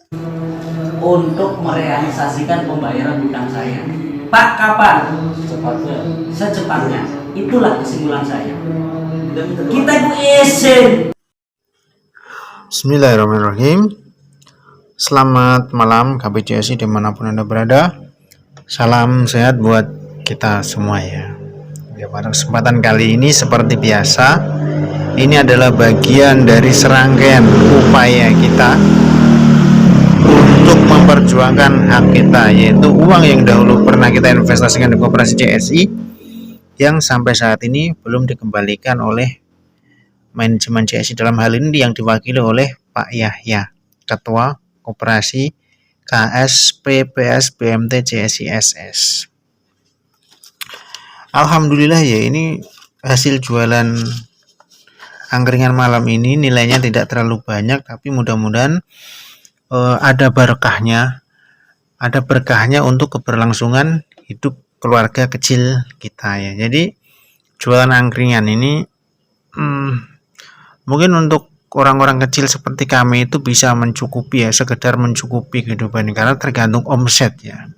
untuk merealisasikan pembayaran hutang saya. Pak, kapan? Secepatnya. Itulah kesimpulan saya. Kita itu izin. Bismillahirrahmanirrahim. Selamat malam KBCSI dimanapun Anda berada. Salam sehat buat kita semua ya. Pada kesempatan kali ini seperti biasa, ini adalah bagian dari serangkaian upaya kita untuk memperjuangkan hak kita, yaitu uang yang dahulu pernah kita investasikan di Koperasi CSI yang sampai saat ini belum dikembalikan oleh manajemen CSI, dalam hal ini yang diwakili oleh Pak Yahya, Ketua Koperasi KSPPS BMT CSI SS. Alhamdulillah ya, ini hasil jualan angkringan malam ini nilainya tidak terlalu banyak, tapi mudah-mudahan ada berkahnya untuk keberlangsungan hidup keluarga kecil kita ya. Jadi jualan angkringan ini mungkin untuk orang-orang kecil seperti kami itu bisa mencukupi ya, sekedar mencukupi kehidupan, karena tergantung omset ya.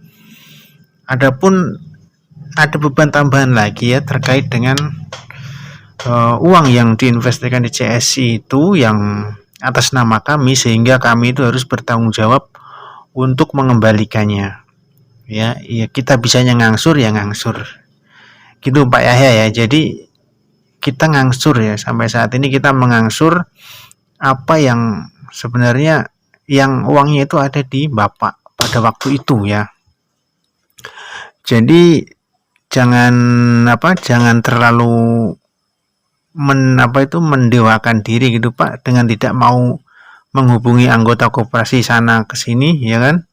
Adapun ada beban tambahan lagi ya terkait dengan uang yang diinvestasikan di CSI itu yang atas nama kami, sehingga kami itu harus bertanggung jawab untuk mengembalikannya ya. Kita bisanya ngangsur ya ngangsur gitu Pak Yahya ya. Jadi kita ngangsur ya, sampai saat ini kita mengangsur apa yang sebenarnya yang uangnya itu ada di Bapak pada waktu itu ya. Jadi jangan terlalu mendewakan diri gitu Pak, dengan tidak mau menghubungi anggota koperasi sana ke sini ya kan.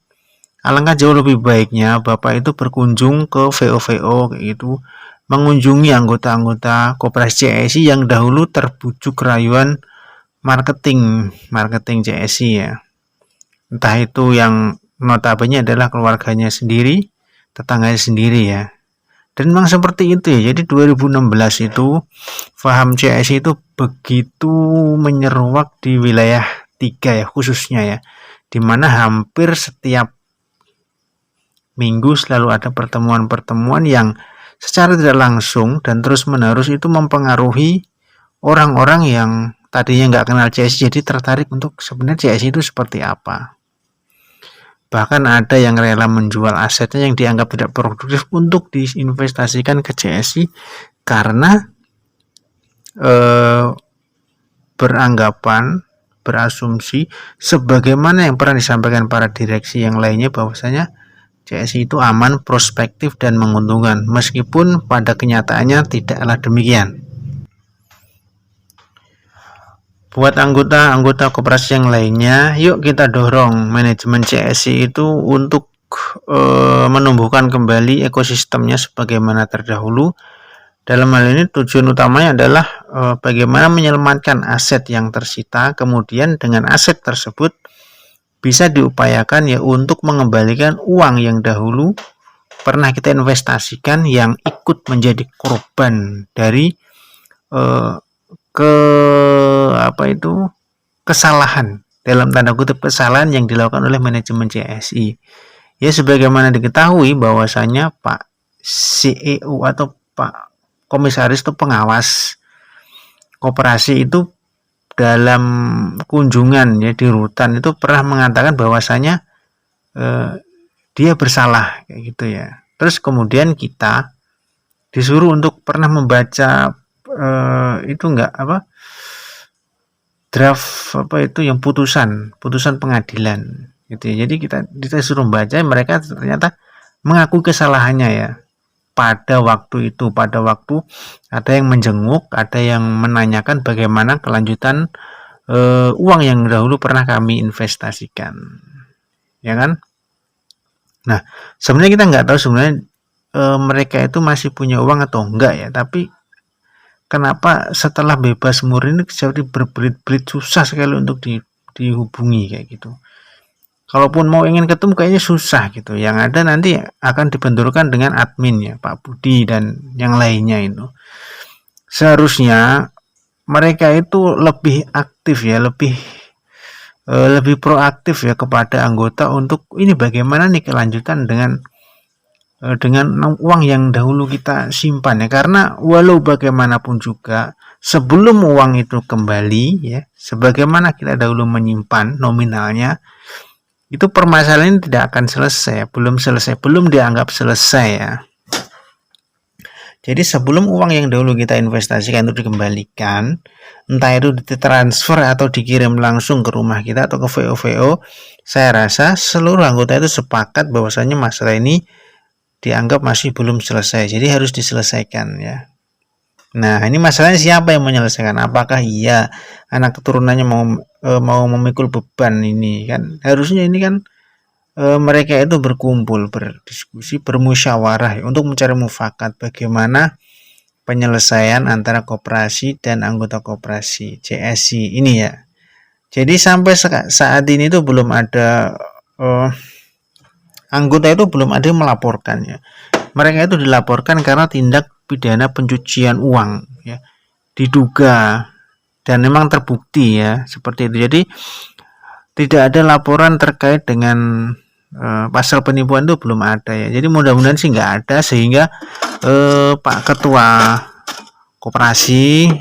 Alangkah jauh lebih baiknya Bapak itu berkunjung ke VO-VO kayak gitu, mengunjungi anggota-anggota koperasi CSI yang dahulu terbujuk rayuan marketing CSI ya. Entah itu yang notabene adalah keluarganya sendiri, tetangganya sendiri ya. Dan memang seperti itu ya. Jadi 2016 itu paham CSI itu begitu menyeruak di wilayah 3 ya khususnya ya, dimana hampir setiap minggu selalu ada pertemuan-pertemuan yang secara tidak langsung dan terus menerus itu mempengaruhi orang-orang yang tadinya nggak kenal CSI jadi tertarik untuk sebenarnya CSI itu seperti apa. Bahkan ada yang rela menjual asetnya yang dianggap tidak produktif untuk diinvestasikan ke CSI karena berasumsi sebagaimana yang pernah disampaikan para direksi yang lainnya, bahwasanya CSI itu aman, prospektif dan menguntungkan, meskipun pada kenyataannya tidaklah demikian. Buat anggota koperasi yang lainnya, yuk kita dorong manajemen CSI itu untuk menumbuhkan kembali ekosistemnya sebagaimana terdahulu. Dalam hal ini tujuan utamanya adalah bagaimana menyelamatkan aset yang tersita, kemudian dengan aset tersebut bisa diupayakan ya untuk mengembalikan uang yang dahulu pernah kita investasikan yang ikut menjadi korban dari kesalahan, dalam tanda kutip kesalahan yang dilakukan oleh manajemen CSI. Ya sebagaimana diketahui bahwasanya Pak CEO atau Pak Komisaris itu pengawas koperasi itu dalam kunjungan ya di rutan itu pernah mengatakan bahwasanya dia bersalah kayak gitu ya. Terus kemudian kita disuruh untuk pernah membaca draft yang putusan pengadilan gitu ya. Jadi kita suruh baca, mereka ternyata mengakui kesalahannya ya. Pada waktu ada yang menjenguk, ada yang menanyakan bagaimana kelanjutan uang yang dahulu pernah kami investasikan ya kan. Nah sebenarnya kita nggak tahu sebenarnya mereka itu masih punya uang atau enggak ya, tapi kenapa setelah bebas murni jadi berbelit-belit susah sekali untuk dihubungi kayak gitu. Kalaupun mau ingin ketemu kayaknya susah gitu. Yang ada nanti akan dibenturkan dengan admin ya, Pak Budi dan yang lainnya itu. Seharusnya mereka itu lebih aktif ya, lebih lebih proaktif ya kepada anggota untuk ini bagaimana nih kelanjutan dengan uang yang dahulu kita simpan ya, karena walau bagaimanapun juga sebelum uang itu kembali ya sebagaimana kita dahulu menyimpan nominalnya, itu permasalahan tidak akan selesai, belum dianggap selesai ya. Jadi sebelum uang yang dahulu kita investasikan itu dikembalikan, entah itu ditransfer atau dikirim langsung ke rumah kita atau ke VO-VO, saya rasa seluruh anggota itu sepakat bahwasanya masalah ini dianggap masih belum selesai, jadi harus diselesaikan ya. Nah, ini masalahnya siapa yang menyelesaikan? Apakah iya anak keturunannya mau memikul beban ini kan? Harusnya ini kan mereka itu berkumpul, berdiskusi, bermusyawarah ya, untuk mencari mufakat bagaimana penyelesaian antara koperasi dan anggota koperasi CSI ini ya. Jadi sampai saat ini tuh belum ada anggota itu belum ada yang melaporkan ya. Mereka itu dilaporkan karena tindak pidana pencucian uang ya, diduga dan memang terbukti ya seperti itu. Jadi tidak ada laporan terkait dengan pasal penipuan itu belum ada ya. Jadi mudah-mudahan sih nggak ada, sehingga Pak Ketua Koperasi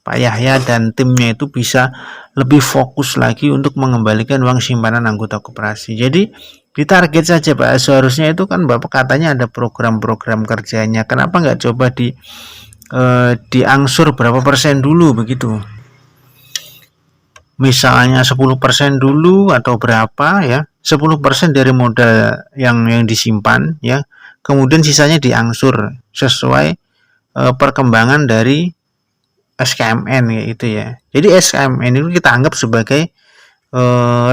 Pak Yahya dan timnya itu bisa lebih fokus lagi untuk mengembalikan uang simpanan anggota koperasi. Jadi ditarget saja Pak, seharusnya itu kan Bapak katanya ada program-program kerjanya, kenapa nggak coba diangsur berapa persen dulu begitu, misalnya 10% dulu atau berapa ya, 10% dari modal yang disimpan ya, kemudian sisanya diangsur sesuai perkembangan dari SKMN gitu ya. Jadi SKMN itu kita anggap sebagai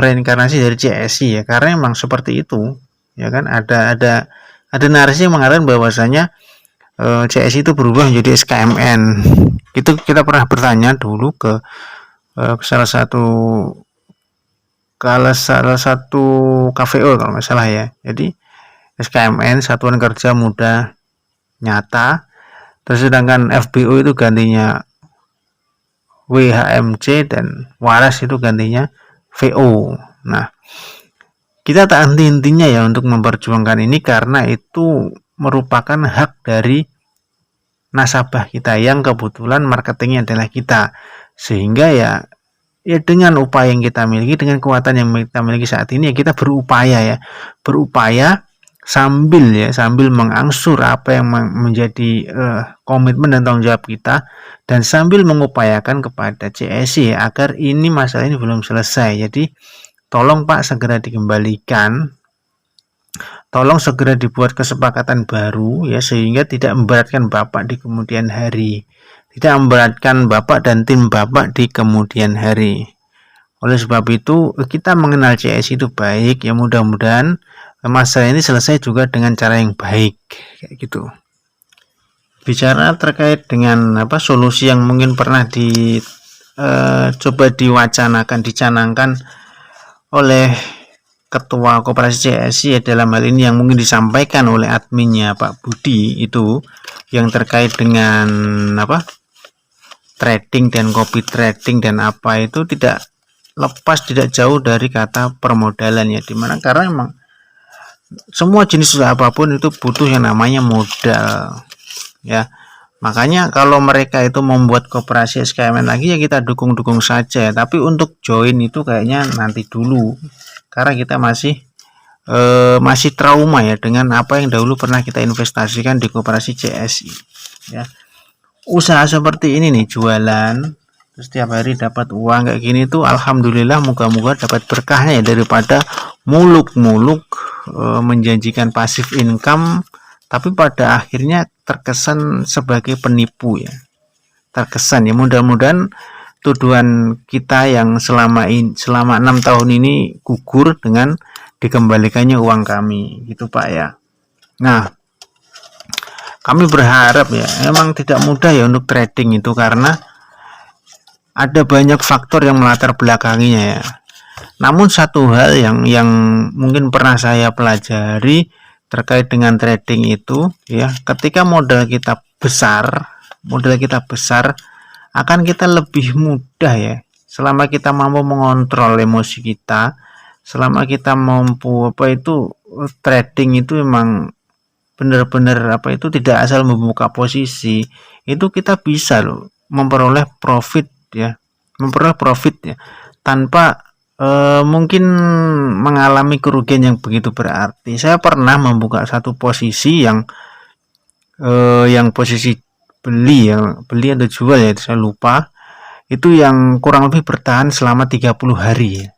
reinkarnasi dari CSI ya, karena memang seperti itu ya kan. Ada narasi yang mengatakan bahwasanya CSI itu berubah menjadi SKMN. Itu kita pernah bertanya dulu ke salah satu KVO kalau nggak salah ya. Jadi SKMN Satuan Kerja Muda Nyata, terus sedangkan FBO itu gantinya WHMC dan Waras itu gantinya VO. Nah, kita tak henti-hentinya ya untuk memperjuangkan ini, karena itu merupakan hak dari nasabah kita yang kebetulan marketingnya adalah kita, sehingga ya dengan upaya yang kita miliki, dengan kekuatan yang kita miliki saat ini ya kita berupaya sambil mengangsur apa yang menjadi komitmen dan tanggung jawab kita, dan sambil mengupayakan kepada CSI agar ini masalah ini belum selesai. Jadi tolong Pak segera dikembalikan, tolong segera dibuat kesepakatan baru ya, sehingga tidak memberatkan Bapak di kemudian hari, tidak memberatkan Bapak dan tim Bapak di kemudian hari. Oleh sebab itu kita mengenal CSI itu baik ya, mudah-mudahan masalah ini selesai juga dengan cara yang baik kayak gitu. Bicara terkait dengan solusi yang mungkin pernah coba dicanangkan oleh Ketua Koperasi CSI dalam hal ini, yang mungkin disampaikan oleh adminnya Pak Budi, itu yang terkait dengan trading dan copy trading dan itu tidak jauh dari kata permodalan ya, dimana karena memang semua jenis usaha apapun itu butuh yang namanya modal ya. Makanya kalau mereka itu membuat koperasi SKMN lagi ya kita dukung saja, tapi untuk join itu kayaknya nanti dulu, karena kita masih trauma ya dengan apa yang dahulu pernah kita investasikan di koperasi CSI ya. Usaha seperti ini nih, jualan terus tiap hari dapat uang kayak gini tuh alhamdulillah, moga-moga dapat berkahnya ya, daripada muluk-muluk menjanjikan pasif income tapi pada akhirnya terkesan sebagai penipu ya, terkesan ya. Mudah-mudahan tuduhan kita yang selama 6 tahun ini gugur dengan dikembalikannya uang kami gitu Pak ya. Nah, kami berharap ya, memang tidak mudah ya untuk trading itu, karena ada banyak faktor yang melatar belakanginya ya. Namun satu hal yang mungkin pernah saya pelajari terkait dengan trading itu ya, ketika modal kita besar akan kita lebih mudah ya Selama kita mampu mengontrol emosi kita, selama kita mampu trading itu memang benar-benar tidak asal membuka posisi, itu kita bisa loh memperoleh profit ya, tanpa mungkin mengalami kerugian yang begitu berarti. Saya pernah membuka satu posisi yang posisi beli atau jual ya, saya lupa, itu yang kurang lebih bertahan selama 30 hari ya.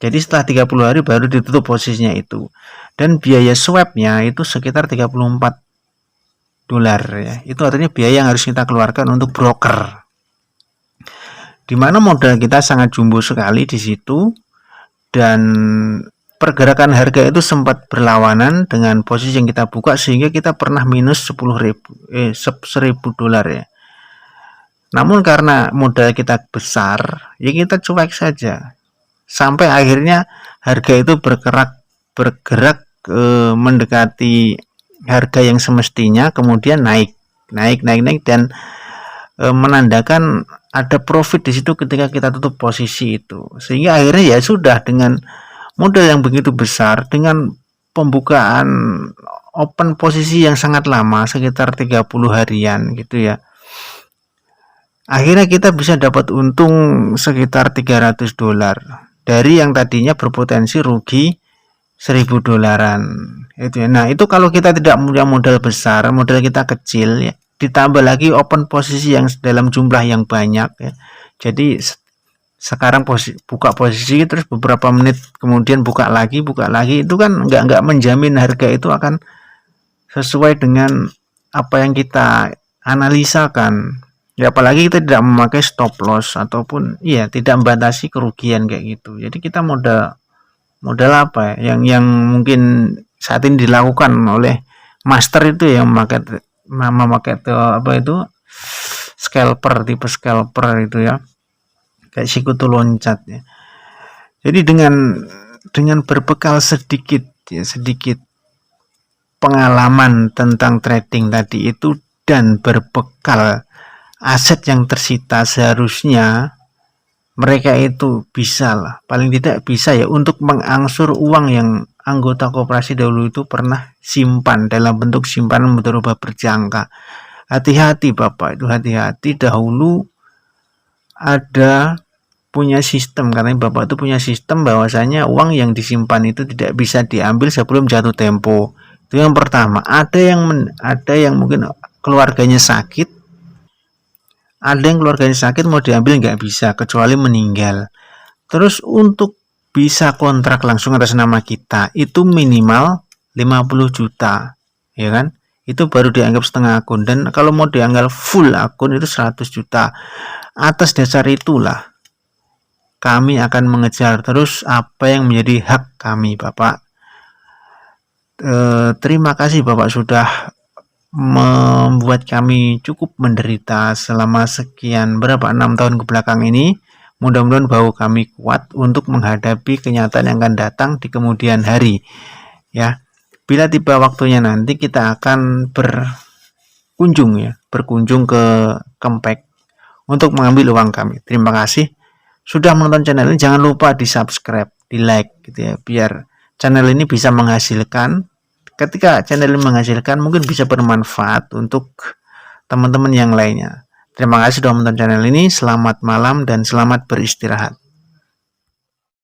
Jadi setelah 30 hari baru ditutup posisinya itu. Dan biaya swapnya itu sekitar 34 dolar ya. Itu artinya biaya yang harus kita keluarkan untuk broker. Dimana modal kita sangat jumbo sekali di situ, dan pergerakan harga itu sempat berlawanan dengan posisi yang kita buka, sehingga kita pernah minus 10.000 dolar ya. Namun karena modal kita besar, ya kita cuek saja. Sampai akhirnya harga itu bergerak mendekati harga yang semestinya, kemudian naik dan menandakan ada profit di situ ketika kita tutup posisi itu. Sehingga akhirnya ya sudah, dengan modal yang begitu besar, dengan pembukaan open posisi yang sangat lama sekitar 30 harian gitu ya, akhirnya kita bisa dapat untung sekitar 300 dolar dari yang tadinya berpotensi rugi 1.000 dolaran itu ya. Nah, itu kalau kita tidak punya modal besar, modal kita kecil ya, ditambah lagi open posisi yang dalam jumlah yang banyak ya. Jadi sekarang buka posisi terus beberapa menit kemudian buka lagi, itu kan nggak menjamin harga itu akan sesuai dengan apa yang kita analisakan. Ya, apalagi kita tidak memakai stop loss ataupun tidak membatasi kerugian kayak gitu. Jadi kita modal apa ya, yang mungkin saat ini dilakukan oleh master itu yang memakai tipe scalper itu ya, kayak sikutu loncat ya. Jadi dengan berbekal sedikit pengalaman tentang trading tadi itu, dan berbekal aset yang tersita, seharusnya mereka itu paling tidak bisa ya untuk mengangsur uang yang anggota koperasi dahulu itu pernah simpan dalam bentuk simpanan berubah berjangka. Hati-hati Bapak, itu hati-hati. Dahulu ada punya sistem, karena Bapak itu punya sistem bahwasanya uang yang disimpan itu tidak bisa diambil sebelum jatuh tempo. Itu yang pertama. Ada yang mungkin keluarganya sakit, mau diambil nggak bisa kecuali meninggal. Terus untuk bisa kontrak langsung atas nama kita itu minimal 50 juta ya kan, itu baru dianggap setengah akun, dan kalau mau dianggap full akun itu 100 juta. Atas dasar itulah kami akan mengejar terus apa yang menjadi hak kami Bapak. Terima kasih Bapak sudah membuat kami cukup menderita selama sekian 6 tahun ke belakang ini. Mudah-mudahan bahwa kami kuat untuk menghadapi kenyataan yang akan datang di kemudian hari ya. Bila tiba waktunya nanti kita akan berkunjung ke Kempek untuk mengambil uang kami. Terima kasih sudah menonton channel ini. Jangan lupa di subscribe, di like gitu ya, biar channel ini bisa menghasilkan. Ketika channel ini menghasilkan, mungkin bisa bermanfaat untuk teman-teman yang lainnya. Terima kasih sudah menonton channel ini. Selamat malam dan selamat beristirahat.